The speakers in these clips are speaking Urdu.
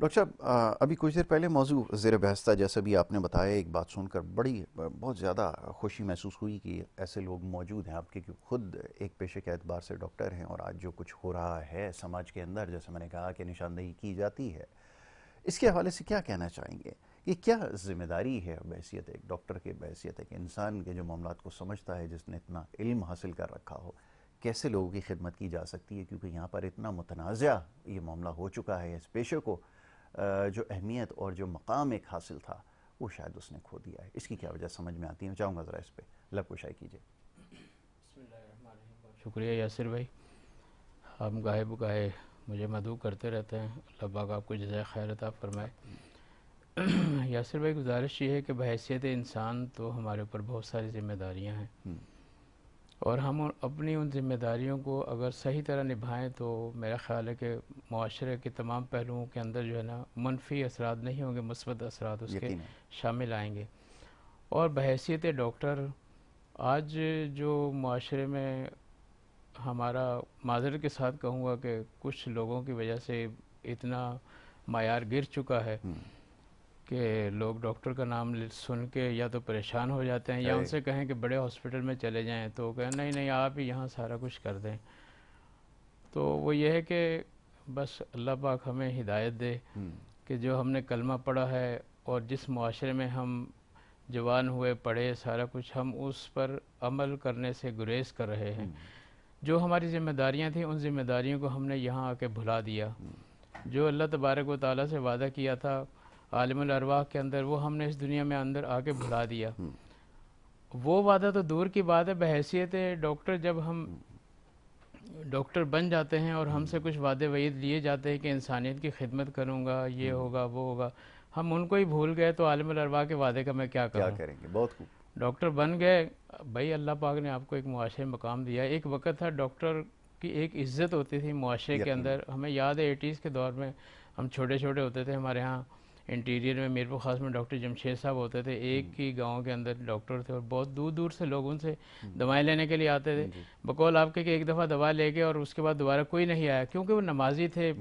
ڈاکٹر صاحب ابھی کچھ دیر پہلے موضوع زیر بحث تھا، جیسے بھی آپ نے بتایا، ایک بات سن کر بہت زیادہ خوشی محسوس ہوئی کہ ایسے لوگ موجود ہیں آپ کے، کہ خود ایک پیشے کے اعتبار سے ڈاکٹر ہیں، اور آج جو کچھ ہو رہا ہے سماج کے اندر، جیسے میں نے کہا کہ نشاندہی کی جاتی ہے، اس کے حوالے سے کیا کہنا چاہیں گے؟ یہ کیا ذمہ داری ہے بحیثیت ایک ڈاکٹر کے، بحیثیت ایک انسان کے جو معاملات کو سمجھتا ہے، جس نے اتنا علم حاصل کر رکھا ہو، کیسے لوگوں کی خدمت کی جا سکتی ہے؟ کیونکہ یہاں پر اتنا متنازع یہ معاملہ ہو چکا ہے، اس پیشے کو جو اہمیت اور جو مقام ایک حاصل تھا وہ شاید اس نے کھو دیا ہے۔ اس کی کیا وجہ سمجھ میں آتی ہے؟ میں چاہوں گا ذرا اس پہ لب کشائی کیجیے۔ بسم اللہ الرحمن الرحیم، بہت شکریہ یاسر بھائی، آپ گاہے بگاہے مجھے مدعو کرتے رہتے ہیں، اللہ پاک آپ کو جزائے خیر عطا فرمائے۔ یاسر بھائی، گزارش یہ ہے کہ بحیثیت انسان تو ہمارے اوپر بہت ساری ذمہ داریاں ہیں، اور ہم اپنی ان ذمہ داریوں کو اگر صحیح طرح نبھائیں تو میرا خیال ہے کہ معاشرے کے تمام پہلوؤں کے اندر جو ہے نا منفی اثرات نہیں ہوں گے، مثبت اثرات اس کے شامل آئیں گے۔ اور بحیثیت ڈاکٹر آج جو معاشرے میں ہمارا، معذرت کے ساتھ کہوں گا کہ کچھ لوگوں کی وجہ سے اتنا معیار گر چکا ہے کہ لوگ ڈاکٹر کا نام سن کے یا تو پریشان ہو جاتے ہیں، یا ان سے کہیں کہ بڑے ہاسپٹل میں چلے جائیں تو کہیں نہیں نہیں آپ ہی یہاں سارا کچھ کر دیں۔ تو وہ یہ ہے کہ بس اللہ پاک ہمیں ہدایت دے کہ جو ہم نے کلمہ پڑھا ہے اور جس معاشرے میں ہم جوان ہوئے، پڑھے، سارا کچھ، ہم اس پر عمل کرنے سے گریز کر رہے ہیں۔ جو ہماری ذمہ داریاں تھیں ان ذمہ داریوں کو ہم نے یہاں آ کے بھلا دیا۔ جو اللہ تبارک و تعالیٰ سے وعدہ کیا تھا عالم الارواح کے اندر، وہ ہم نے اس دنیا میں اندر آ کے بھلا دیا۔ وہ وعدہ تو دور کی بات ہے، بحیثیت ڈاکٹر جب ہم ڈاکٹر بن جاتے ہیں اور ہم سے کچھ وعدے وعید لیے جاتے ہیں کہ انسانیت کی خدمت کروں گا، یہ ہوگا وہ ہوگا، ہم ان کو ہی بھول گئے تو عالم الارواح کے وعدے کا میں کیا کریں گے؟ بہت خوب۔ ڈاکٹر بن گئے بھائی، اللہ پاک نے آپ کو ایک معاشرے مقام دیا۔ ایک وقت تھا ڈاکٹر کی ایک عزت ہوتی تھی معاشرے کے اندر، ہمیں یاد ہے 80s کے دور میں ہم چھوٹے چھوٹے ہوتے تھے، ہمارے ہاں انٹیریئر میں میرپور خاص میں ڈاکٹر جمشید صاحب ہوتے تھے، ایک ہی گاؤں کے اندر ڈاکٹر تھے، اور بہت دور دور سے لوگ ان سے دوائیں لینے کے لیے آتے تھے، بقول آپ کے کہ ایک دفعہ دوا لے گئے اور اس کے بعد دوبارہ کوئی نہیں آیا، کیونکہ وہ نمازی تھے،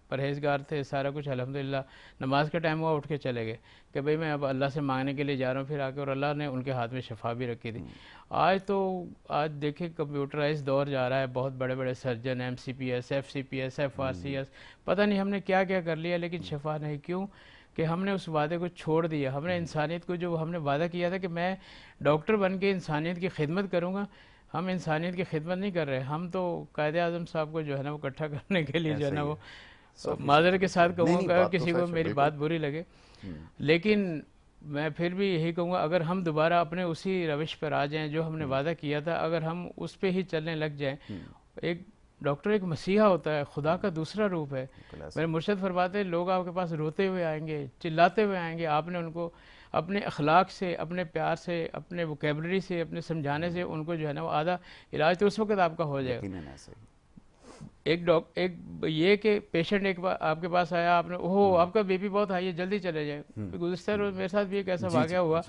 پرہیزگار تھے، سارا کچھ الحمدللہ، نماز کا ٹائم ہوا اٹھ کے چلے گئے کہ بھئی میں اب اللہ سے مانگنے کے لیے جا رہا ہوں، پھر آ کے، اور اللہ نے ان کے ہاتھ میں شفا بھی رکھی تھی۔ آج دیکھیں کمپیوٹرائز دور جا رہا ہے، بہت بڑے بڑے surgeon, M C P S, F C P S, F R C S, پتہ نہیں ہم نے کیا کیا کر لیا لیکن شفا نہیں۔ کیوں کہ ہم نے اس وعدے کو چھوڑ دیا، ہم نے انسانیت کو، جو ہم نے وعدہ کیا تھا کہ میں ڈاکٹر بن کے انسانیت کی خدمت کروں گا، ہم انسانیت کی خدمت نہیں کر رہے، ہم تو قائد اعظم صاحب کو جو ہے نا وہ اکٹھا کرنے کے لیے جو ہے نا وہ، معذرت کے ساتھ کہوں گا کسی کو میری بات بری لگے، لیکن میں پھر بھی یہی کہوں گا اگر ہم دوبارہ اپنے اسی روش پر آ جائیں جو ہم نے وعدہ کیا تھا، اگر ہم اس پہ ہی چلنے لگ جائیں، ایک ڈاکٹر ایک مسیحا ہوتا ہے، خدا کا دوسرا روپ ہے۔ میرے مرشد فرماتے ہیں لوگ آپ کے پاس روتے ہوئے آئیں گے، چلاتے ہوئے آئیں گے، آپ نے ان کو اپنے اخلاق سے، اپنے پیار سے، اپنے ووکیبلری سے، اپنے سمجھانے سے ان کو جو ہے نا وہ آدھا علاج تو اس وقت آپ کا ہو جائے گا۔ ایک یہ کہ پیشنٹ ایک بار آپ کے پاس آیا، آپ نے آپ کا بی پی بہت ہائی ہے، جلدی چلے جائیں۔ گزشتہ روز میرے ساتھ بھی ایک ایسا واقعہ ہوا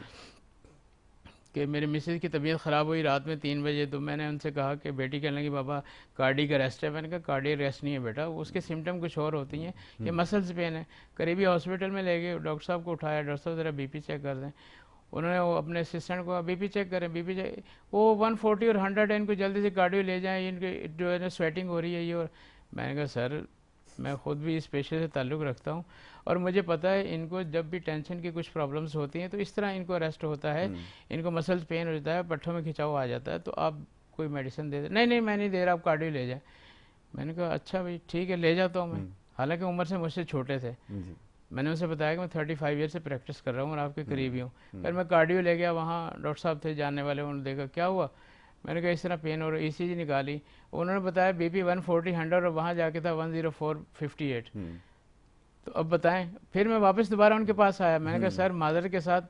کہ میرے مسز کی طبیعت خراب ہوئی رات میں 3 بجے، تو میں نے ان سے کہا کہ بیٹی کہنے لگی بابا کارڈیک اریسٹ ہے، میں نے کہا کارڈیک اریسٹ نہیں ہے بیٹا، اس کے سمٹم کچھ اور ہوتی ہیں، یہ مسلز پین ہے۔ قریبی ہاسپٹل میں لے گئے، ڈاکٹر صاحب کو اٹھایا، ڈاکٹر صاحب ذرا بی پی چیک کر دیں، انہوں نے وہ اپنے اسسٹنٹ کو بی پی چیک کریں، بی پی چیک، وہ 140 اور 100 ہے، ان کو جلدی سے کارڈیو لے جائیں، ان کی جو ہے نا سویٹنگ ہو رہی ہے یہ، اور میں نے کہا سر میں خود بھی اس پیشے سے تعلق رکھتا ہوں اور مجھے پتہ ہے ان کو جب بھی ٹینشن کی کچھ پرابلمس ہوتی ہیں تو اس طرح ان کو اریسٹ ہوتا ہے، ان کو مسلز پین ہو جاتا ہے، پٹھوں میں کھچاؤ آ جاتا ہے، تو آپ کوئی میڈیسن دے دیں۔ نہیں نہیں میں نہیں دے رہا، آپ کارڈیو لے جائیں۔ میں نے کہا اچھا بھائی ٹھیک ہے لے جاتا ہوں میں، حالانکہ عمر سے مجھ سے چھوٹے تھے، میں نے ان سے بتایا کہ میں 35 ایئر سے پریکٹس کر رہا ہوں اور آپ کے قریب ہی ہوں۔ پھر میں کارڈیو لے گیا، وہاں ڈاکٹر صاحب تھے جاننے والے، انہوں نے دیکھا کیا ہوا، میں نے کہا اس طرح پین اور ای سی جی نکالی، انہوں نے بتایا بی پی 140 100 اور وہاں جا کے تھا 104 58۔ تو اب بتائیں، پھر میں واپس دوبارہ ان کے پاس آیا، میں نے کہا سر معذرت کے ساتھ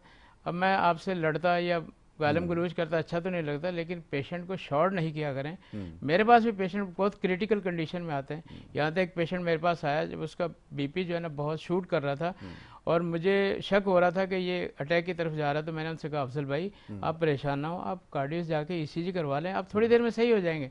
اب میں آپ سے لڑتا یا گالم گلوچ کرتا اچھا تو نہیں لگتا، لیکن پیشنٹ کو شارٹ نہیں کیا کریں۔ میرے پاس بھی پیشنٹ بہت کریٹیکل کنڈیشن میں آتے ہیں، یہاں تک ایک پیشنٹ میرے پاس آیا جب اس کا بی پی جو ہے نا بہت شوٹ کر رہا تھا اور مجھے شک ہو رہا تھا کہ یہ اٹیک کی طرف جا رہا ہے، تو میں نے ان سے کہا افضل بھائی آپ پریشان نہ ہو، آپ کارڈیو جا کے ای سی جی کروا لیں، آپ تھوڑی دیر میں صحیح ہو جائیں گے۔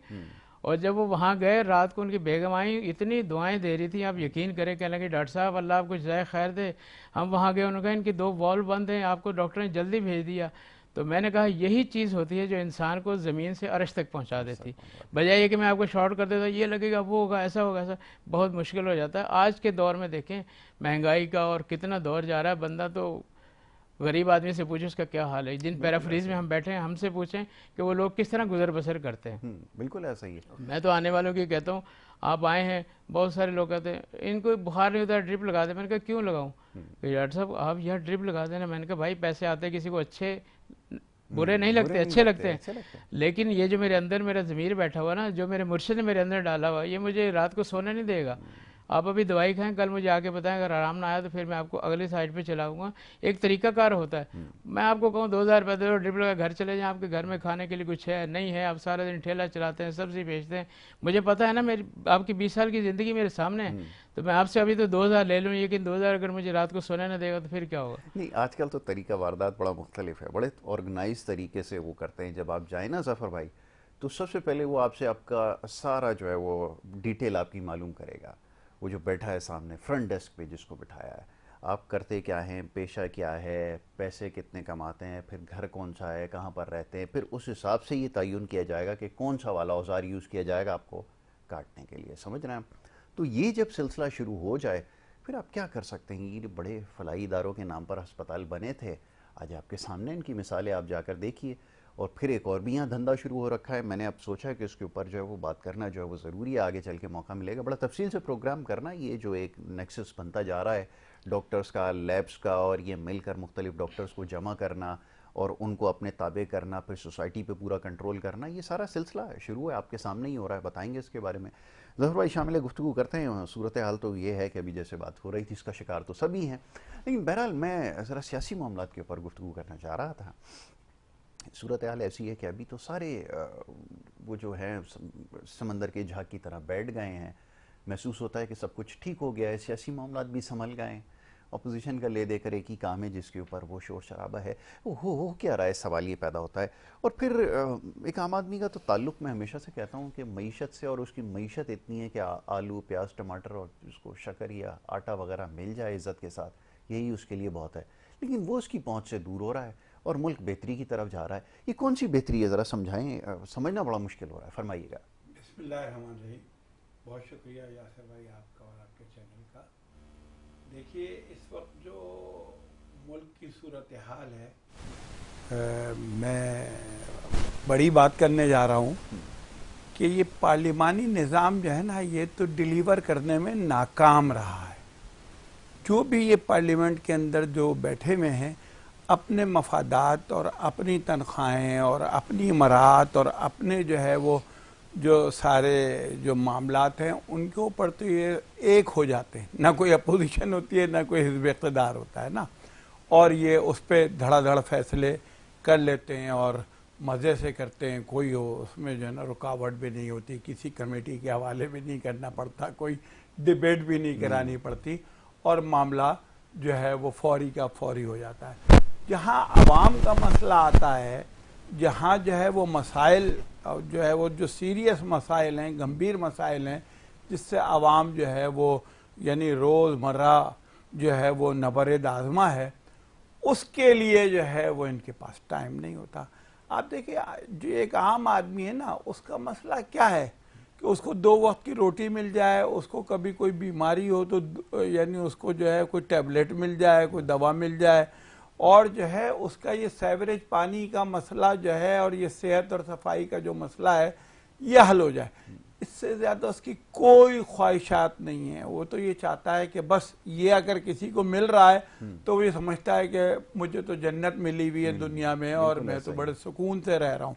اور جب وہ وہاں گئے رات کو ان کی بیگم آئیں اتنی دعائیں دے رہی تھیں، آپ یقین کریں، کہنے لگے ڈاکٹر صاحب اللہ آپ کو جزائے خیر دے. ہم وہاں گئے، انہوں نے کہا ان کی 2 والو بند ہیں، آپ کو ڈاکٹر نے جلدی بھیج دیا. تو میں نے کہا یہی چیز ہوتی ہے جو انسان کو زمین سے عرش تک پہنچا دیتی، بجائے یہ کہ میں آپ کو شارٹ کر دیتا یہ لگے گا وہ ہوگا ایسا ہوگا ایسا. بہت مشکل ہو جاتا ہے. آج کے دور میں دیکھیں مہنگائی کا اور کتنا دور جا رہا ہے، بندہ تو غریب آدمی سے پوچھے اس کا کیا حال ہے. جن پیرافریز میں ہم بیٹھے ہیں ہم سے پوچھیں کہ وہ لوگ کس طرح گزر بسر کرتے ہیں. بالکل ایسا ہی ہے. میں تو آنے والوں کی کہتا ہوں آپ آئے ہیں، بہت سارے لوگ کہتے ہیں ان کو بخار نہیں ہوتا ڈرپ لگا دیں. میں نے کہا کیوں لگاؤں؟ کہ ڈاکٹر صاحب آپ یہاں ڈرپ لگا دینا. میں نے کہا بھائی پیسے آتے ہیں کسی کو اچھے برے نہیں لگتے، اچھے لگتے ہیں، لیکن یہ جو میرے اندر میرا ضمیر بیٹھا ہوا نا، جو میرے مرشد نے میرے اندر ڈالا ہوا، یہ مجھے رات کو سونے نہیں دے گا. آپ ابھی دوائی کھائیں، کل مجھے آ کے بتائیں اگر آرام نہ آیا تو پھر میں آپ کو اگلی سائڈ پہ چلاؤں گا. ایک طریقہ کار ہوتا ہے. میں آپ کو کہوں 2000 روپے دو ڈرپ لگا گھر چلے جائیں، آپ کے گھر میں کھانے کے لیے کچھ ہے نہیں ہے، آپ سارا دن ٹھیلا چلاتے ہیں، سبزی بیچتے ہیں. مجھے پتا ہے نا میری آپ کی 20 سال کی زندگی میرے سامنے ہے، تو میں آپ سے ابھی تو 2000 لے لوں، لیکن 2000 اگر مجھے رات کو سونے نہ دے گا تو پھر کیا ہوگا؟ نہیں آج کل تو طریقہ واردات بڑا مختلف ہے، بڑے آرگنائز طریقے سے وہ کرتے ہیں. جب آپ جائیں نا ظفر بھائی تو سب سے پہلے وہ آپ سے آپ کا سارا جو ہے وہ ڈیٹیل آپ کی معلوم کرے گا. وہ جو بیٹھا ہے سامنے فرنٹ ڈیسک پہ جس کو بٹھایا ہے، آپ کرتے کیا ہیں، پیشہ کیا ہے، پیسے کتنے کماتے ہیں، پھر گھر کون سا ہے، کہاں پر رہتے ہیں، پھر اس حساب سے یہ تعین کیا جائے گا کہ کون سا والا اوزار یوز کیا جائے گا آپ کو کاٹنے کے لیے. سمجھ رہے ہیں؟ تو یہ جب سلسلہ شروع ہو جائے پھر آپ کیا کر سکتے ہیں. یہ بڑے فلاحی اداروں کے نام پر ہسپتال بنے تھے، آج آپ کے سامنے ان کی مثالیں آپ جا کر دیکھیے. اور پھر ایک اور بھی یہاں دھندا شروع ہو رکھا ہے. میں نے اب سوچا کہ اس کے اوپر جو ہے وہ بات کرنا جو ہے وہ ضروری ہے، آگے چل کے موقع ملے گا بڑا تفصیل سے پروگرام کرنا. یہ جو ایک نیکسس بنتا جا رہا ہے ڈاکٹرز کا، لیبس کا، اور یہ مل کر مختلف ڈاکٹرز کو جمع کرنا اور ان کو اپنے تابع کرنا، پھر سوسائٹی پہ پورا کنٹرول کرنا، یہ سارا سلسلہ شروع ہے، آپ کے سامنے ہی ہو رہا ہے. بتائیں گے اس کے بارے میں. ظفر بھائی شامل گفتگو کرتے ہیں. صورتحال تو یہ ہے کہ ابھی جیسے بات ہو رہی تھی اس کا شکار تو سبھی ہیں، لیکن بہرحال میں ذرا سیاسی معاملات کے اوپر گفتگو کرنا چاہ رہا تھا. صورتحال ایسی ہے کہ ابھی تو سارے وہ جو ہیں سمندر کے جھاگ کی طرح بیٹھ گئے ہیں. محسوس ہوتا ہے کہ سب کچھ ٹھیک ہو گیا ہے، سیاسی معاملات بھی سنبھل گئے ہیں. اپوزیشن کا لے دے کر ایک ہی کام ہے جس کے اوپر وہ شور شرابہ ہے. ہو کیا رہا ہے، سوال یہ پیدا ہوتا ہے. اور پھر ایک عام آدمی کا تو تعلق، میں ہمیشہ سے کہتا ہوں کہ معیشت سے، اور اس کی معیشت اتنی ہے کہ آلو پیاز ٹماٹر اور اس کو شکر یا آٹا وغیرہ مل جائے عزت کے ساتھ، یہی اس کے لیے بہت ہے. لیکن وہ اس کی پہنچ سے دور ہو رہا ہے اور ملک بہتری کی طرف جا رہا ہے. یہ کون سی بہتری ہے، ذرا سمجھائیں، سمجھنا بڑا مشکل ہو رہا ہے، فرمائیے گا. بسم اللہ الرحمن الرحیم. بہت شکریہ یاسر بھائی آپ کا اور آپ کے چینل کا. دیکھیے اس وقت جو ملک کی صورتحال ہے، میں بڑی بات کرنے جا رہا ہوں کہ یہ پارلیمانی نظام جو ہے نا، یہ تو ڈیلیور کرنے میں ناکام رہا ہے. جو بھی یہ پارلیمنٹ کے اندر جو بیٹھے ہوئے ہیں، اپنے مفادات اور اپنی تنخواہیں اور اپنی امارات اور اپنے جو ہے وہ جو سارے جو معاملات ہیں ان کے اوپر تو یہ ایک ہو جاتے ہیں. نہ کوئی اپوزیشن ہوتی ہے، نہ کوئی حزب اقتدار ہوتا ہے نا، اور یہ اس پہ دھڑا دھڑ فیصلے کر لیتے ہیں اور مزے سے کرتے ہیں. کوئی اس میں جو ہے نا رکاوٹ بھی نہیں ہوتی، کسی کمیٹی کے حوالے بھی نہیں کرنا پڑتا، کوئی ڈیبیٹ بھی نہیں کرانی پڑتی، اور معاملہ جو ہے وہ فوری کا فوری ہو جاتا ہے. جہاں عوام کا مسئلہ آتا ہے، جہاں جو ہے وہ مسائل جو ہے وہ جو سیریس مسائل ہیں، گمبھیر مسائل ہیں، جس سے عوام جو ہے وہ یعنی روز مرہ جو ہے وہ نبرد آزما ہے، اس کے لیے جو ہے وہ ان کے پاس ٹائم نہیں ہوتا. آپ دیکھیں جو ایک عام آدمی ہے نا، اس کا مسئلہ کیا ہے کہ اس کو 2 وقت کی روٹی مل جائے، اس کو کبھی کوئی بیماری ہو تو یعنی اس کو جو ہے کوئی ٹیبلٹ مل جائے، کوئی دوا مل جائے، اور جو ہے اس کا یہ سیوریج پانی کا مسئلہ جو ہے اور یہ صحت اور صفائی کا جو مسئلہ ہے یہ حل ہو جائے. اس سے زیادہ اس کی کوئی خواہشات نہیں ہیں. وہ تو یہ چاہتا ہے کہ بس یہ اگر کسی کو مل رہا ہے تو وہ یہ سمجھتا ہے کہ مجھے تو جنت ملی ہوئی ہے دنیا میں اور میں تو بڑے سکون سے رہ رہا ہوں.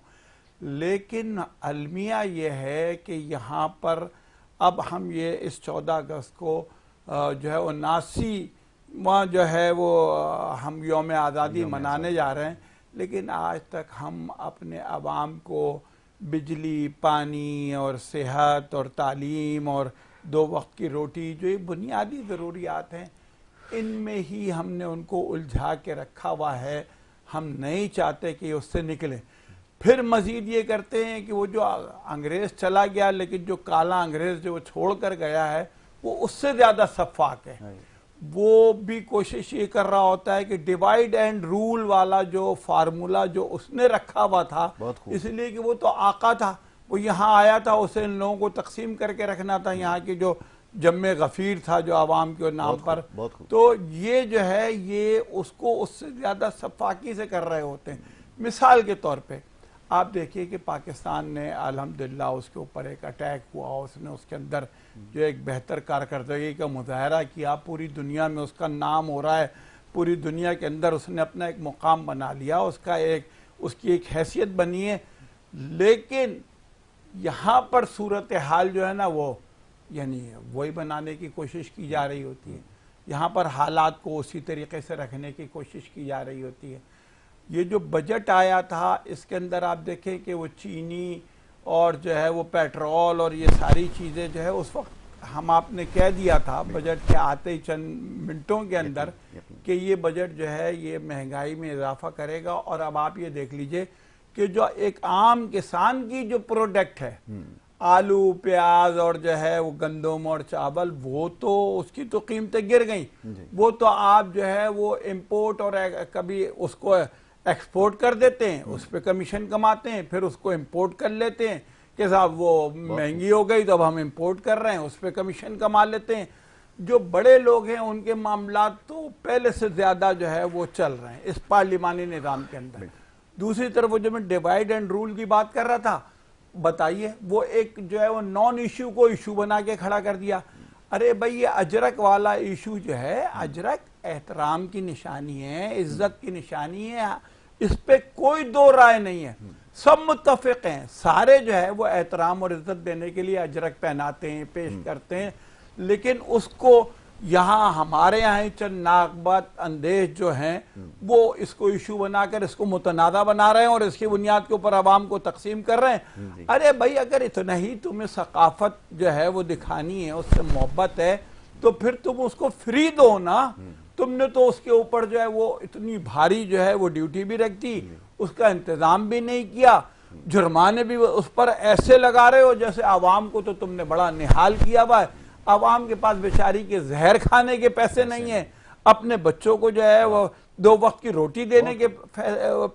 لیکن المیہ یہ ہے کہ یہاں پر اب ہم یہ اس 14 اگست کو جو ہے 79 وہاں جو ہے وہ ہم یوم آزادی منانے جا رہے ہیں، لیکن آج تک ہم اپنے عوام کو بجلی، پانی اور صحت اور تعلیم اور 2 وقت کی روٹی، جو یہ بنیادی ضروریات ہیں، ان میں ہی ہم نے ان کو الجھا کے رکھا ہوا ہے. ہم نہیں چاہتے کہ اس سے نکلیں. پھر مزید یہ کرتے ہیں کہ وہ جو انگریز چلا گیا لیکن جو کالا انگریز جو وہ چھوڑ کر گیا ہے وہ اس سے زیادہ سفاک ہے. وہ بھی کوشش یہ کر رہا ہوتا ہے کہ ڈیوائیڈ اینڈ رول والا جو فارمولا جو اس نے رکھا ہوا تھا، اس لیے کہ وہ تو آقا تھا، وہ یہاں آیا تھا، اسے ان لوگوں کو تقسیم کر کے رکھنا تھا، یہاں کی جو جم غفیر تھا جو عوام کے نام پر. تو یہ جو ہے یہ اس کو اس سے زیادہ سفاکی سے کر رہے ہوتے ہیں. مثال کے طور پہ آپ دیکھیے کہ پاکستان نے الحمدللہ اس کے اوپر ایک اٹیک ہوا، اس نے اس کے اندر جو ایک بہتر کارکردگی کا مظاہرہ کیا، پوری دنیا میں اس کا نام ہو رہا ہے، پوری دنیا کے اندر اس نے اپنا ایک مقام بنا لیا، اس کی ایک حیثیت بنی ہے. لیکن یہاں پر صورتحال جو ہے نا وہ یعنی وہی بنانے کی کوشش کی جا رہی ہوتی ہے، یہاں پر حالات کو اسی طریقے سے رکھنے کی کوشش کی جا رہی ہوتی ہے. یہ جو بجٹ آیا تھا اس کے اندر آپ دیکھیں کہ وہ چینی اور جو ہے وہ پیٹرول اور یہ ساری چیزیں جو ہے اس وقت ہم آپ نے کہہ دیا تھا بجٹ کے آتے ہی چند منٹوں کے اندر کہ یہ بجٹ جو ہے یہ مہنگائی میں اضافہ کرے گا. اور اب آپ یہ دیکھ لیجئے کہ جو ایک عام کسان کی جو پروڈکٹ ہے، آلو پیاز اور جو ہے وہ گندم اور چاول، وہ تو اس کی تو قیمتیں گر گئیں. وہ تو آپ جو ہے وہ امپورٹ اور کبھی اس کو ایکسپورٹ کر دیتے ہیں، اس پہ کمیشن کماتے ہیں، پھر اس کو امپورٹ کر لیتے ہیں کہ صاحب وہ مہنگی ہو گئی تو اب ہم امپورٹ کر رہے ہیں، اس پہ کمیشن کما لیتے ہیں. جو بڑے لوگ ہیں ان کے معاملات تو پہلے سے زیادہ جو ہے وہ چل رہے ہیں اس پارلیمانی نظام کے اندر. دوسری طرف وہ جو میں ڈیوائیڈ اینڈ رول کی بات کر رہا تھا، بتائیے وہ ایک جو ہے وہ نان ایشو کو ایشو بنا کے کھڑا کر دیا. ارے بھائی یہ اجرک والا ایشو جو ہے، اجرک احترام کی نشانی ہے، عزت کی نشانی ہے، اس پہ کوئی دو رائے نہیں ہے، سب متفق ہیں. سارے جو ہے وہ احترام اور عزت دینے کے لیے اجرک پہناتے ہیں، پیش کرتے ہیں. لیکن اس کو یہاں ہمارے یہاں چند ناقبت اندیش جو ہیں وہ اس کو ایشو بنا کر اس کو متنازع بنا رہے ہیں اور اس کی بنیاد کے اوپر عوام کو تقسیم کر رہے ہیں. ارے بھائی اگر اتنا ہی تمہیں ثقافت جو ہے وہ دکھانی ہے، اس سے محبت ہے، تو پھر تم اس کو فری دو نا. تم نے تو اس کے اوپر جو ہے وہ اتنی بھاری جو ہے وہ ڈیوٹی بھی رکھ دی، اس کا انتظام بھی نہیں کیا، جرمانے بھی اس پر ایسے لگا رہے ہو جیسے عوام کو تو تم نے بڑا نحال کیا ہوا ہے. عوام کے پاس بیچاری کے زہر کھانے کے پیسے نہیں ہیں، اپنے بچوں کو جو ہے وہ 2 وقت کی روٹی دینے کے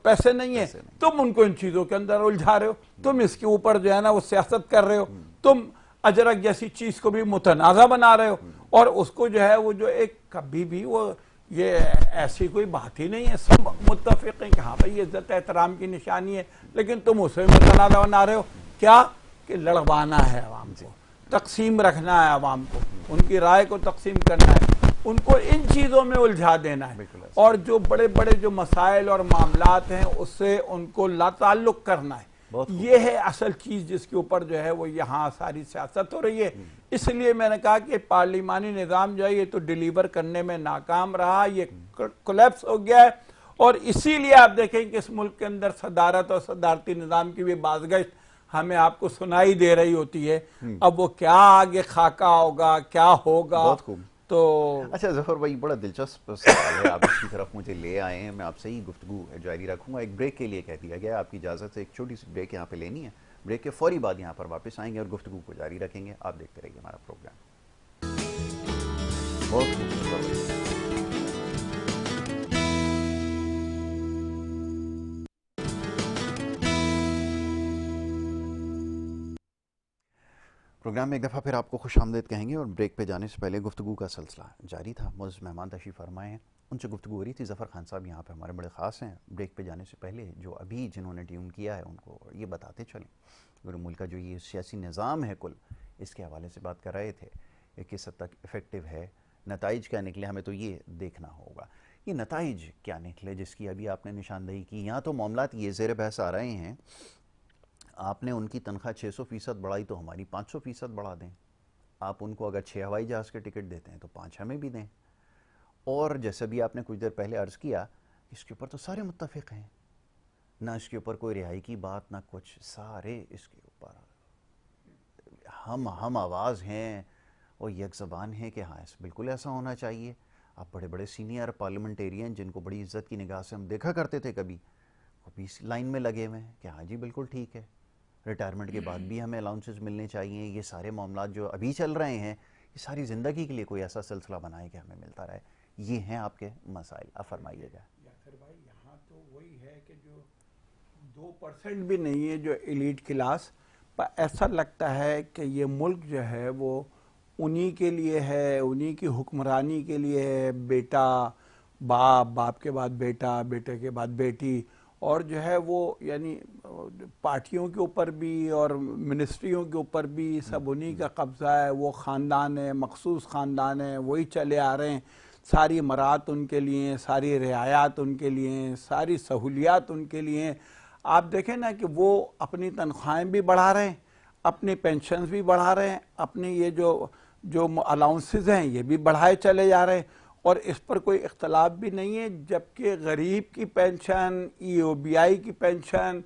پیسے نہیں ہیں. تم ان کو ان چیزوں کے اندر الجھا رہے ہو، تم اس کے اوپر جو ہے نا وہ سیاست کر رہے ہو، تم اجرک جیسی چیز کو بھی متنازع بنا رہے ہو. اور اس کو جو ہے وہ جو ایک کبھی بھی وہ یہ ایسی کوئی بات ہی نہیں ہے، سب متفق ہیں کہ ہاں بھائی عزت احترام کی نشانی ہے، لیکن تم اسے متنازع بنا رہے ہو. کیا کہ لڑوانا ہے عوام کو، تقسیم رکھنا ہے عوام کو، ان کی رائے کو تقسیم کرنا ہے، ان کو ان چیزوں میں الجھا دینا ہے، اور جو بڑے بڑے جو مسائل اور معاملات ہیں اس سے ان کو لا تعلق کرنا ہے. یہ ہے اصل چیز جس کے اوپر جو ہے وہ یہاں ساری سیاست ہو رہی ہے. اس لیے میں نے کہا کہ پارلیمانی نظام جو ہے یہ تو ڈیلیور کرنے میں ناکام رہا، یہ کولیپس ہو گیا ہے. اور اسی لیے آپ دیکھیں کہ اس ملک کے اندر صدارت اور صدارتی نظام کی بھی بازگشت ہمیں آپ کو سنائی دے رہی ہوتی ہے. اب وہ کیا آگے خاکہ ہوگا، کیا ہوگا. بہت خوب. تو اچھا ظفر بھائی، بڑا دلچسپ سوال ہے، آپ اس کی طرف مجھے لے آئے ہیں. میں آپ سے ہی گفتگو جاری رکھوں گا. ایک بریک کے لیے کہہ دیا گیا، آپ کی اجازت سے ایک چھوٹی سی بریک یہاں پہ لینی ہے. بریک کے فوری بعد یہاں پر واپس آئیں گے اور گفتگو کو جاری رکھیں گے. آپ دیکھتے رہیے ہمارا پروگرام. بہت خوب. پروگرام میں ایک دفعہ پھر آپ کو خوش آمدید کہیں گے، اور بریک پہ جانے سے پہلے گفتگو کا سلسلہ جاری تھا. معزز مہمان تشریف فرمائے ہیں، ان سے گفتگو ہو رہی تھی. ظفر خان صاحب یہاں پہ ہمارے بڑے خاص ہیں. بریک پہ جانے سے پہلے جو ابھی جنہوں نے ٹیون کیا ہے ان کو یہ بتاتے چلیں، میرے ملک کا جو یہ سیاسی نظام ہے کل، اس کے حوالے سے بات کر رہے تھے کہ کس حد تک افیکٹو ہے، نتائج کیا نکلے، ہمیں تو یہ دیکھنا ہوگا. یہ نتائج کیا نکلے جس کی ابھی آپ نے نشاندہی کی. یہاں تو معاملات یہ زیر بحث آ رہے ہیں، آپ نے ان کی تنخواہ 600% بڑھائی تو ہماری 500% بڑھا دیں. آپ ان کو اگر 6 ہوائی جہاز کے ٹکٹ دیتے ہیں تو 5 ہمیں بھی دیں. اور جیسے بھی آپ نے کچھ دیر پہلے عرض کیا، اس کے اوپر تو سارے متفق ہیں، نہ اس کے اوپر کوئی رہائی کی بات، نہ کچھ. سارے اس کے اوپر ہم آواز ہیں اور یک زبان ہیں کہ ہاں بالکل ایسا ہونا چاہیے. آپ بڑے بڑے سینئر پارلیمنٹیرین جن کو بڑی عزت کی نگاہ سے ہم دیکھا کرتے تھے کبھی، ابھی لائن میں لگے ہوئے ہیں کہ ہاں جی بالکل ٹھیک ہے، ریٹائرمنٹ کے بعد بھی ہمیں الاؤنسز ملنے چاہیے. یہ سارے معاملات جو ابھی چل رہے ہیں یہ ساری زندگی کے لیے کوئی ایسا سلسلہ بنائے کہ ہمیں ملتا رہے. یہ ہیں آپ کے مسائل. اب فرمائیے گا. یاسر بھائی یہاں تو وہی ہے کہ جو 2% بھی نہیں ہے جو ایلیٹ کلاس، پر ایسا لگتا ہے کہ یہ ملک جو ہے وہ انہی کے لیے ہے، انہی کی حکمرانی کے لیے ہے. بیٹا باپ، باپ کے بعد بیٹا، بیٹے کے بعد بیٹی، اور جو ہے وہ یعنی پارٹیوں کے اوپر بھی اور منسٹریوں کے اوپر بھی سب انہی کا قبضہ ہے. وہ خاندان ہے، مخصوص خاندان ہے، وہی چلے آ رہے ہیں. ساری امارات ان کے لیے ہیں، ساری رعایات ان کے لیے ہیں، ساری سہولیات ان کے لیے ہیں. آپ دیکھیں نا کہ وہ اپنی تنخواہیں بھی بڑھا رہے ہیں، اپنی پینشنز بھی بڑھا رہے ہیں، اپنی یہ جو الاؤنسز ہیں یہ بھی بڑھائے چلے جا رہے ہیں، اور اس پر کوئی اختلاف بھی نہیں ہے. جبکہ غریب کی پینشن، ای او بی آئی کی پینشن،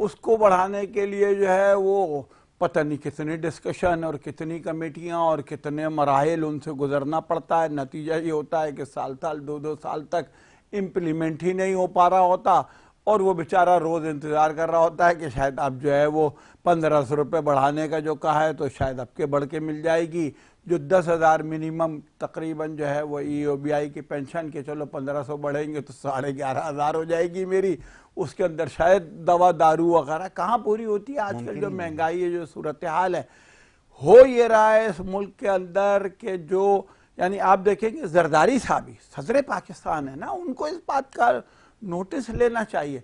اس کو بڑھانے کے لیے جو ہے وہ پتہ نہیں کتنی ڈسکشن اور کتنی کمیٹیاں اور کتنے مراحل ان سے گزرنا پڑتا ہے. نتیجہ یہ ہوتا ہے کہ سال 2 سال تک امپلیمنٹ ہی نہیں ہو پا رہا ہوتا، اور وہ بیچارہ روز انتظار کر رہا ہوتا ہے کہ شاید اب جو ہے وہ 1500 روپے بڑھانے کا جو کہا ہے تو شاید اب کے بڑھ کے مل جائے گی. جو 10,000 منیمم تقریباً جو ہے وہ ای او بی آئی کی پینشن کے چلو 1500 بڑھیں گے تو 11,500 ہو جائے گی میری. اس کے اندر شاید دوا دارو وغیرہ کہاں پوری ہوتی ہے. آج کل جو مہنگائی ہے، جو صورتحال ہے، ہو یہ رہا ہے اس ملک کے اندر کہ جو یعنی آپ دیکھیں کہ زرداری صاحب صدر پاکستان ہے نا، ان کو اس بات کا نوٹس لینا چاہیے.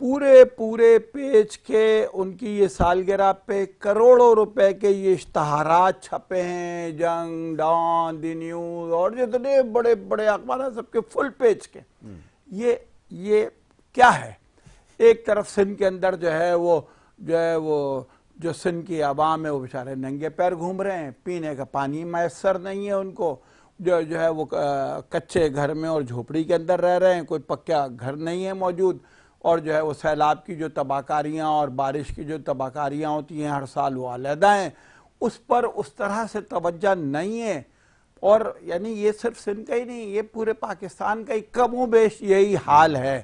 پورے پیج کے ان کی یہ سالگرہ پہ کروڑوں روپے کے یہ اشتہارات چھپے ہیں. جنگ، ڈان، دی نیوز اور جتنے بڑے بڑے اخبارات سب کے فل پیج کے. یہ کیا ہے؟ ایک طرف سندھ کے اندر جو ہے وہ جو سندھ کی عوام ہے وہ بیچارے ننگے پیر گھوم رہے ہیں، پینے کا پانی میسر نہیں ہے ان کو، جو ہے وہ کچے گھر میں اور جھوپڑی کے اندر رہ رہے ہیں، کوئی پکا گھر نہیں ہے موجود. اور جو ہے وہ سیلاب کی جو تباہکاریاں اور بارش کی جو تباہکاریاں ہوتی ہیں ہر سال وہ علیحدہ ہیں، اس پر اس طرح سے توجہ نہیں ہے. اور یعنی یہ صرف سندھ کا ہی نہیں، یہ پورے پاکستان کا ہی کم و بیش یہی حال ہے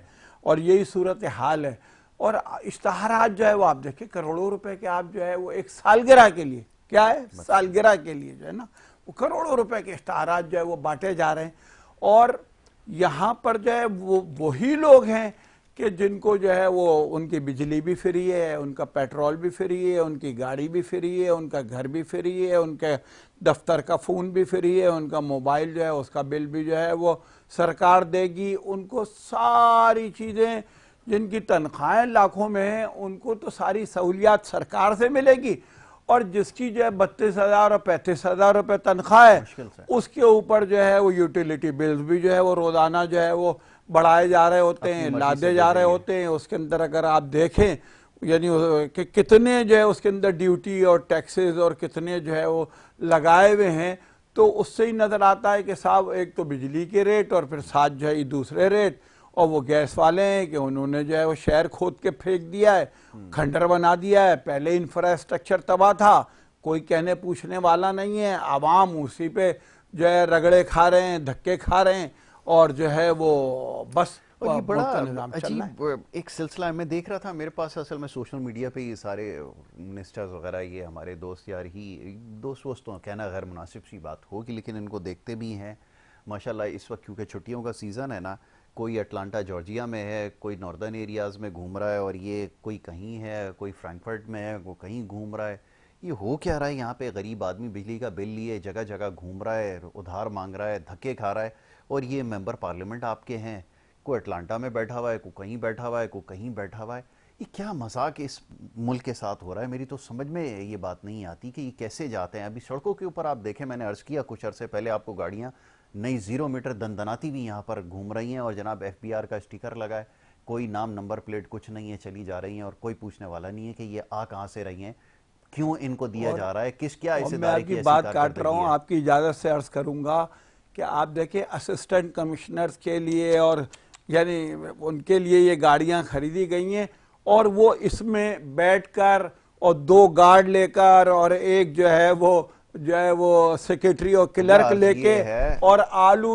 اور یہی صورتحال ہے. اور اشتہارات جو ہے وہ آپ دیکھیں کروڑوں روپے کے، آپ جو ہے وہ ایک سالگرہ کے لیے، کیا ہے سالگرہ کے لیے جو ہے نا وہ کروڑوں روپے کے اشتہارات جو ہے وہ بانٹے جا رہے ہیں. اور یہاں پر جو ہے وہ وہی لوگ ہیں کہ جن کو جو ہے وہ ان کی بجلی بھی فری ہے، ان کا پیٹرول بھی فری ہے، ان کی گاڑی بھی فری ہے، ان کا گھر بھی فری ہے، ان کے دفتر کا فون بھی فری ہے، ان کا موبائل جو ہے اس کا بل بھی جو ہے وہ سرکار دے گی. ان کو ساری چیزیں، جن کی تنخواہیں لاکھوں میں ہیں ان کو تو ساری سہولیات سرکار سے ملے گی. اور جس کی جو ہے 32,000 اور 35,000 روپے تنخواہ ہے، اس کے اوپر جو ہے وہ یوٹیلیٹی بلز بھی جو ہے وہ روزانہ جو ہے وہ بڑھائے جا رہے ہوتے ہیں، لادے جا رہے ہوتے ہیں. اس کے اندر اگر آپ دیکھیں یعنی کہ کتنے جو ہے اس کے اندر ڈیوٹی اور ٹیکسز اور کتنے جو ہے وہ لگائے ہوئے ہیں، تو اس سے ہی نظر آتا ہے کہ صاحب ایک تو بجلی کے ریٹ اور پھر ساتھ جو ہے دوسرے ریٹ. اور وہ گیس والے ہیں کہ انہوں نے جو ہے وہ شہر کھود کے پھینک دیا ہے، کھنڈر بنا دیا ہے. پہلے انفراسٹرکچر تباہ تھا، کوئی کہنے پوچھنے والا نہیں ہے، عوام اسی پہ جو ہے رگڑے کھا رہے ہیں، دھکے کھا رہے ہیں، اور جو ہے وہ بس. اور یہ بڑا عجیب ایک سلسلہ میں دیکھ رہا تھا میرے پاس، اصل میں سوشل میڈیا پہ یہ سارے منسٹرز وغیرہ یہ ہمارے دوست یار ہی دوستوں کہنا غیر مناسب سی بات ہوگی، لیکن ان کو دیکھتے بھی ہیں ماشاءاللہ. اس وقت کیونکہ چھٹیوں کا سیزن ہے نا، کوئی اٹلانٹا جارجیا میں ہے، کوئی ناردرن ایریاز میں گھوم رہا ہے، اور یہ کوئی کہیں ہے، کوئی فرینکفرٹ میں ہے، وہ کہیں گھوم رہا ہے. یہ ہو کیا رہا ہے یہاں پہ؟ غریب آدمی بجلی کا بل لیے جگہ جگہ گھوم رہا ہے، ادھار مانگ رہا ہے، دھکے کھا رہا ہے. اور یہ ممبر پارلیمنٹ آپ کے ہیں، کوئی اٹلانٹا میں بیٹھا ہوا ہے، کوئی کہیں بیٹھا ہوا ہے، کوئی کہیں بیٹھا ہوا ہے. یہ کیا مذاق اس ملک کے ساتھ ہو رہا ہے؟ میری تو سمجھ میں یہ بات نہیں آتی کہ یہ کیسے جاتے ہیں. ابھی سڑکوں کے اوپر آپ دیکھیں، میں نے عرض کیا کچھ عرصے پہلے آپ کو، گاڑیاں نئی 0 میٹر دندناتی بھی یہاں پر گھوم رہی ہیں، اور جناب ایف بی آر کا اسٹیکر لگا ہے، کوئی نام نمبر پلیٹ کچھ نہیں ہے، چلی جا رہی ہیں، اور کوئی پوچھنے والا نہیں ہے کہ یہ کہاں سے رہی ہیں، کیوں ان کو دیا جا رہا ہے، کیا اس ادارے کی ایسی بات کاٹ رہا ہوں. آپ کی اجازت سے عرض کروں گا کہ آپ دیکھیں اسسٹنٹ کمشنرز کے لیے اور یعنی ان کے لیے یہ گاڑیاں خریدی گئی ہیں، اور وہ اس میں بیٹھ کر اور 2 گارڈ لے کر اور ایک جو ہے وہ سیکریٹری اور کلرک لے کے اور آلو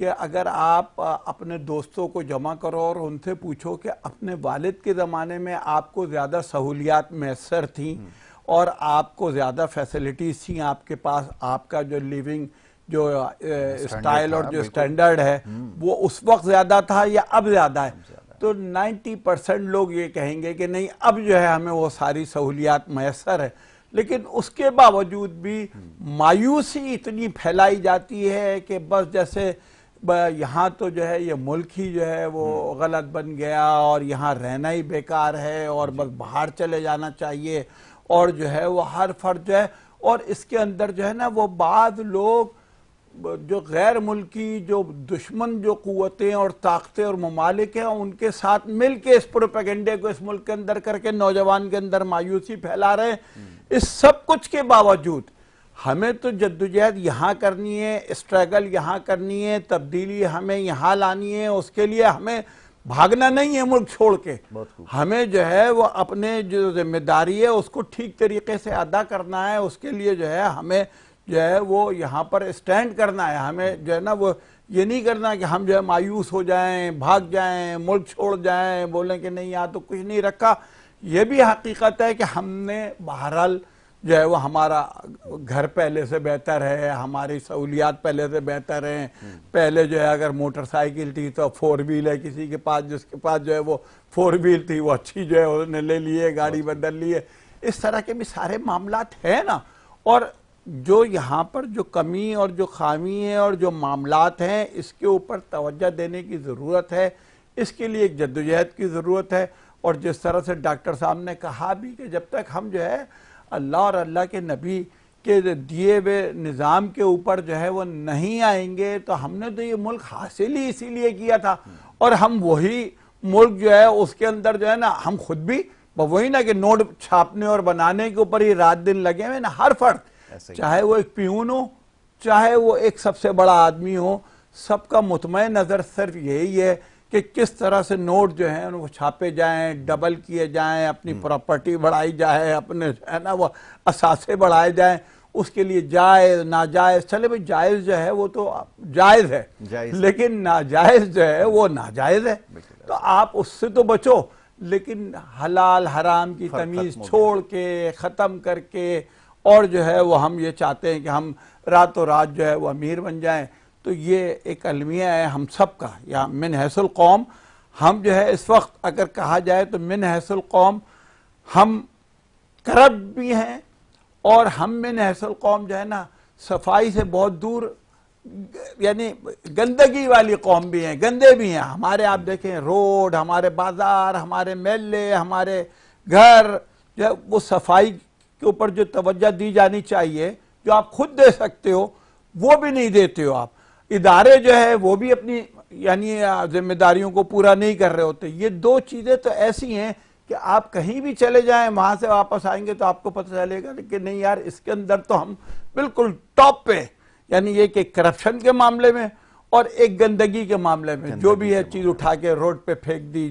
کہ اگر آپ اپنے دوستوں کو جمع کرو اور ان سے پوچھو کہ اپنے والد کے زمانے میں آپ کو زیادہ سہولیات میسر تھیں اور آپ کو زیادہ فیسلٹیز تھیں آپ کے پاس، آپ کا جو لیونگ جو اسٹائل اور جو اسٹینڈرڈ ہے وہ اس وقت زیادہ تھا یا اب زیادہ ہے، تو 90% لوگ یہ کہیں گے کہ نہیں اب جو ہے ہمیں وہ ساری سہولیات میسر ہے. لیکن اس کے باوجود بھی مایوسی اتنی پھیلائی جاتی ہے کہ بس جیسے یہاں تو جو ہے یہ ملک ہی جو ہے وہ غلط بن گیا اور یہاں رہنا ہی بیکار ہے اور بس باہر چلے جانا چاہیے، اور جو ہے وہ ہر فرد جو ہے، اور اس کے اندر جو ہے نا وہ بعض لوگ جو غیر ملکی جو دشمن جو قوتیں اور طاقتیں اور ممالک ہیں ان کے ساتھ مل کے اس پروپیگنڈے کو اس ملک کے اندر کر کے نوجوان کے اندر مایوسی پھیلا رہے ہیں. اس سب کچھ کے باوجود ہمیں تو جدوجہد یہاں کرنی ہے، اسٹرگل یہاں کرنی ہے، تبدیلی ہمیں یہاں لانی ہے. اس کے لیے ہمیں بھاگنا نہیں ہے ملک چھوڑ کے، ہمیں جو ہے وہ اپنے جو ذمہ داری ہے اس کو ٹھیک طریقے سے ادا کرنا ہے. اس کے لیے جو ہے ہمیں جو ہے وہ یہاں پر اسٹینڈ کرنا ہے. ہمیں جو ہے نا وہ یہ نہیں کرنا کہ ہم جو ہے مایوس ہو جائیں، بھاگ جائیں، ملک چھوڑ جائیں، بولیں کہ نہیں یہاں تو کچھ نہیں رکھا. یہ بھی حقیقت ہے کہ ہم نے بہرحال جو ہے وہ ہمارا گھر پہلے سے بہتر ہے، ہماری سہولیات پہلے سے بہتر ہیں. پہلے جو ہے اگر موٹر سائیکل تھی تو 4 ویل ہے، کسی کے پاس جس کے پاس جو ہے وہ 4 ویل تھی وہ اچھی جو ہے انہوں نے لے لیے، گاڑی بدل لیے. اس طرح کے بھی سارے معاملات ہیں نا. اور جو یہاں پر جو کمی اور جو خامی ہے اور جو معاملات ہیں اس کے اوپر توجہ دینے کی ضرورت ہے. اس کے لیے ایک جدوجہد کی ضرورت ہے. اور جس طرح سے ڈاکٹر صاحب نے کہا بھی کہ جب تک ہم جو ہے اللہ اور اللہ کے نبی کے دیے ہوئے نظام کے اوپر جو ہے وہ نہیں آئیں گے تو ہم نے تو یہ ملک حاصل ہی اسی لیے کیا تھا. اور ہم وہی ملک جو ہے اس کے اندر جو ہے نا ہم خود بھی وہی نا کہ نوٹ چھاپنے اور بنانے کے اوپر ہی رات دن لگے ہوئے نا. ہر فرد چاہے وہ ایک پیون ہو چاہے وہ ایک سب سے بڑا آدمی ہو، سب کا مطمئن نظر صرف یہی ہے کہ کس طرح سے نوٹ جو ہیں وہ چھاپے جائیں، ڈبل کیے جائیں، اپنی پراپرٹی بڑھائی جائے، اپنے جو ہے نا وہ اثاثے بڑھائے جائیں. اس کے لیے جائز ناجائز، چلے بھائی جائز جو ہے وہ تو جائز ہے لیکن ناجائز جو ہے وہ ناجائز ہے. تو آپ اس سے تو بچو، لیکن حلال حرام کی تمیز چھوڑ کے ختم کر کے اور جو ہے وہ ہم یہ چاہتے ہیں کہ ہم راتوں رات جو ہے وہ امیر بن جائیں. تو یہ ایک المیہ ہے ہم سب کا، یا من حیث القوم ہم جو ہے اس وقت اگر کہا جائے تو من حیث القوم ہم کرپٹ بھی ہیں اور ہم من حیث القوم جو ہے نا صفائی سے بہت دور، یعنی گندگی والی قوم بھی ہیں، گندے بھی ہیں. ہمارے آپ دیکھیں روڈ، ہمارے بازار، ہمارے محلے، ہمارے گھر جو ہے وہ صفائی کے اوپر جو توجہ دی جانی چاہیے جو آپ خود دے سکتے ہو وہ بھی نہیں دیتے ہو. آپ ادارے جو ہے وہ بھی اپنی یعنی ذمہ داریوں کو پورا نہیں کر رہے ہوتے. یہ دو چیزیں تو ایسی ہیں کہ آپ کہیں بھی چلے جائیں وہاں سے واپس آئیں گے تو آپ کو پتہ چلے گا کہ نہیں یار اس کے اندر تو ہم بالکل ٹاپ پہ، یعنی یہ کہ کرپشن کے معاملے میں اور ایک گندگی کے معاملے میں جو بھی ہے چیز اٹھا کے روڈ پہ پھینک دی،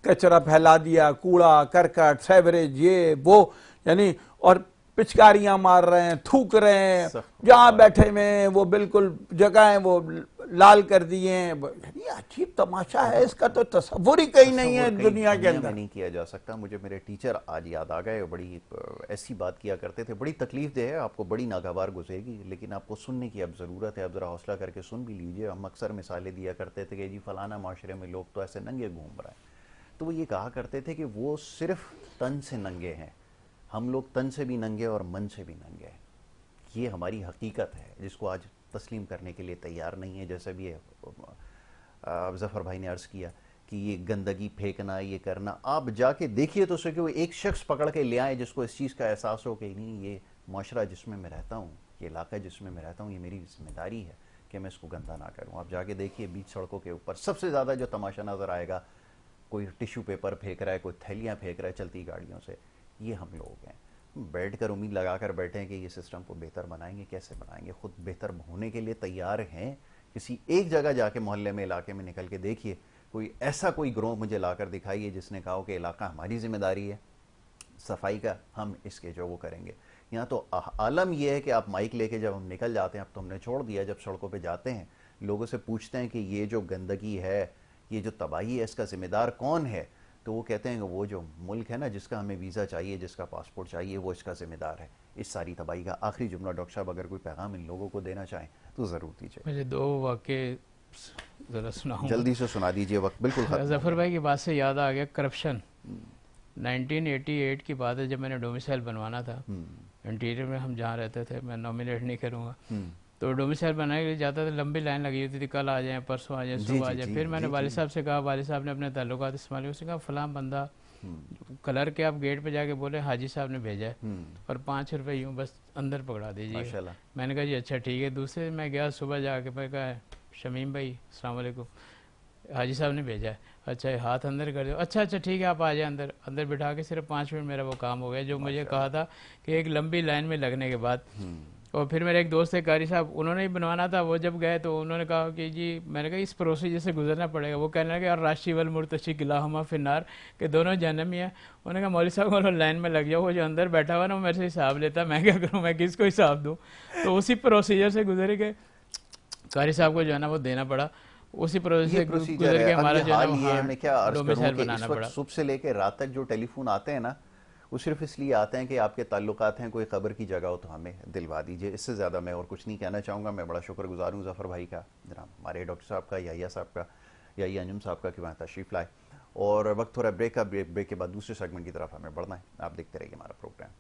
کچرا پھیلا دیا، کوڑا کرکٹ سیوریج یہ وہ، یعنی اور پچکاریاں مار رہے ہیں، تھوک رہے ہیں، جہاں بیٹھے میں وہ بالکل جگہیں وہ لال کر دیے ہیں. یعنی عجیب تماشا ہے، اس کا تو تصور ہی کہیں نہیں ہے دنیا کے اندر. نہیں کیا جا سکتا. مجھے میرے ٹیچر آج یاد آ گئے، بڑی ایسی بات کیا کرتے تھے، بڑی تکلیف دہ ہے، آپ کو بڑی ناگوار گزرے گی لیکن آپ کو سننے کی اب ضرورت ہے. اب ذرا حوصلہ کر کے سن بھی لیجئے. ہم اکثر مثالیں دیا کرتے تھے کہ جی فلانا معاشرے میں لوگ تو ایسے ننگے گھوم رہے ہیں، تو وہ یہ کہا کرتے تھے کہ وہ صرف تن سے ننگے ہیں، ہم لوگ تن سے بھی ننگے اور من سے بھی ننگے ہیں. یہ ہماری حقیقت ہے جس کو آج تسلیم کرنے کے لیے تیار نہیں ہے. جیسے بھی ظفر بھائی نے عرض کیا کہ یہ گندگی پھینکنا، یہ کرنا، آپ جا کے دیکھیے تو اسے کہ وہ ایک شخص پکڑ کے لے آئے جس کو اس چیز کا احساس ہو کہ نہیں یہ معاشرہ جس میں رہتا ہوں، یہ علاقہ جس میں رہتا ہوں، یہ میری ذمہ داری ہے کہ میں اس کو گندا نہ کروں. آپ جا کے دیکھیے بیچ سڑکوں کے اوپر سب سے زیادہ جو تماشا نظر آئے گا، کوئی ٹیشو پیپر پھینک رہا ہے، کوئی تھیلیاں پھینک رہا ہے چلتی گاڑیوں سے. یہ ہم لوگ ہیں. بیٹھ کر امید لگا کر بیٹھے ہیں کہ یہ سسٹم کو بہتر بنائیں گے. کیسے بنائیں گے؟ خود بہتر ہونے کے لیے تیار ہیں. کسی ایک جگہ جا کے محلے میں علاقے میں نکل کے دیکھیے، کوئی ایسا کوئی گروہ مجھے لا کر دکھائیے جس نے کہا کہ علاقہ ہماری ذمہ داری ہے صفائی کا، ہم اس کے جو وہ کریں گے. یہاں تو عالم یہ ہے کہ آپ مائک لے کے جب ہم نکل جاتے ہیں، اب تو ہم نے چھوڑ دیا، جب سڑکوں پہ جاتے ہیں لوگوں سے پوچھتے ہیں کہ یہ جو گندگی ہے، یہ جو تباہی ہے، اس کا ذمہ دار کون ہے، تو وہ کہتے ہیں کہ وہ جو ملک ہے نا جس کا ہمیں ویزا چاہیے، جس کا پاسپورٹ چاہیے، وہ اس کا ذمہ دار ہے اس ساری تباہی کا۔ آخری جملہ ڈاکٹر صاحب اگر کوئی پیغام ان لوگوں کو دینا چاہیں تو ضرور دیجیے۔ مجھے 2 واقعے ذرا سناؤں جلدی سے سنا دیجیے، وقت بالکل ختم ہو ظفر گیا۔ بھائی کی بات سے یاد آ گیا کرپشن۔ 1988 کی بات ہے جب میں نے ڈومیسائل بنوانا تھا انٹیریئر میں، ہم جہاں رہتے تھے، میں نومینیٹ نہیں کروں گا، تو تو بنانے کے لیے جاتا تھا، لمبی لائن لگی ہوتی تھی، کل آ جائیں، پرسوں آ جائیں، صبح آ جائیں۔ پھر میں نے والد صاحب سے کہا، والد صاحب نے اپنے تعلقات استعمال کیے، اس نے کہا فلاں بندہ کلر کے، آپ گیٹ پہ جا کے بولے حاجی صاحب نے بھیجا ہے اور 5 روپے یوں بس اندر پکڑا دیجیے۔ میں نے کہا جی اچھا ٹھیک ہے۔ دوسرے میں گیا صبح جا کے، میں کہا شمیم بھائی السلام علیکم، حاجی صاحب نے بھیجا ہے، اچھا ہاتھ اندر کر دو، اچھا ٹھیک ہے آپ آ جائیں اندر۔ اندر بٹھا کے صرف 5 منٹ میرا وہ کام ہو گیا جو مجھے کہا تھا کہ ایک لمبی لائن میں لگنے کے بعد۔ اور پھر میرے ایک دوست ہے قاری صاحب، انہوں نے ہی بنوانا تھا، وہ جب گئے تو انہوں نے کہا کہ جی، میں نے کہا اس پروسیجر سے گزرنا پڑے گا۔ وہ کہنے لگے اور راشی والمرتشی کلاہما فی النار، کہ دونوں جہنم ہی ہیں۔ انہوں نے کہا مولوی صاحب کو لائن میں لگ جاؤ، وہ جو اندر بیٹھا ہوا نا وہ میرے سے حساب لیتا، میں کیا کروں، میں کس کو حساب دوں؟ تو اسی پروسیجر سے گزر کے قاری صاحب کو جو ہے نا وہ دینا پڑا، اسی پروسیجر سے گزر کے ہمارا جو ہے نا میں کیا عرض کروں کہ بنانا اس پڑا۔ وقت صبح سے لے کے رات تک جو ٹیلی فون آتے ہیں نا، وہ صرف اس لیے آتے ہیں کہ آپ کے تعلقات ہیں، کوئی خبر کی جگہ ہو تو ہمیں دلوا دیجئے۔ اس سے زیادہ میں اور کچھ نہیں کہنا چاہوں گا۔ میں بڑا شکر گزار ہوں ظفر بھائی کا، جناب ہمارے ڈاکٹر صاحب کا، یحییٰ صاحب کا، یحییٰ انجم صاحب کا، کہ وہاں تشریف لائے۔ اور وقت تھوڑا بریک کا، بریک کے بعد دوسرے سیگمنٹ کی طرف ہمیں بڑھنا ہے۔ آپ دیکھتے رہیے ہمارا پروگرام۔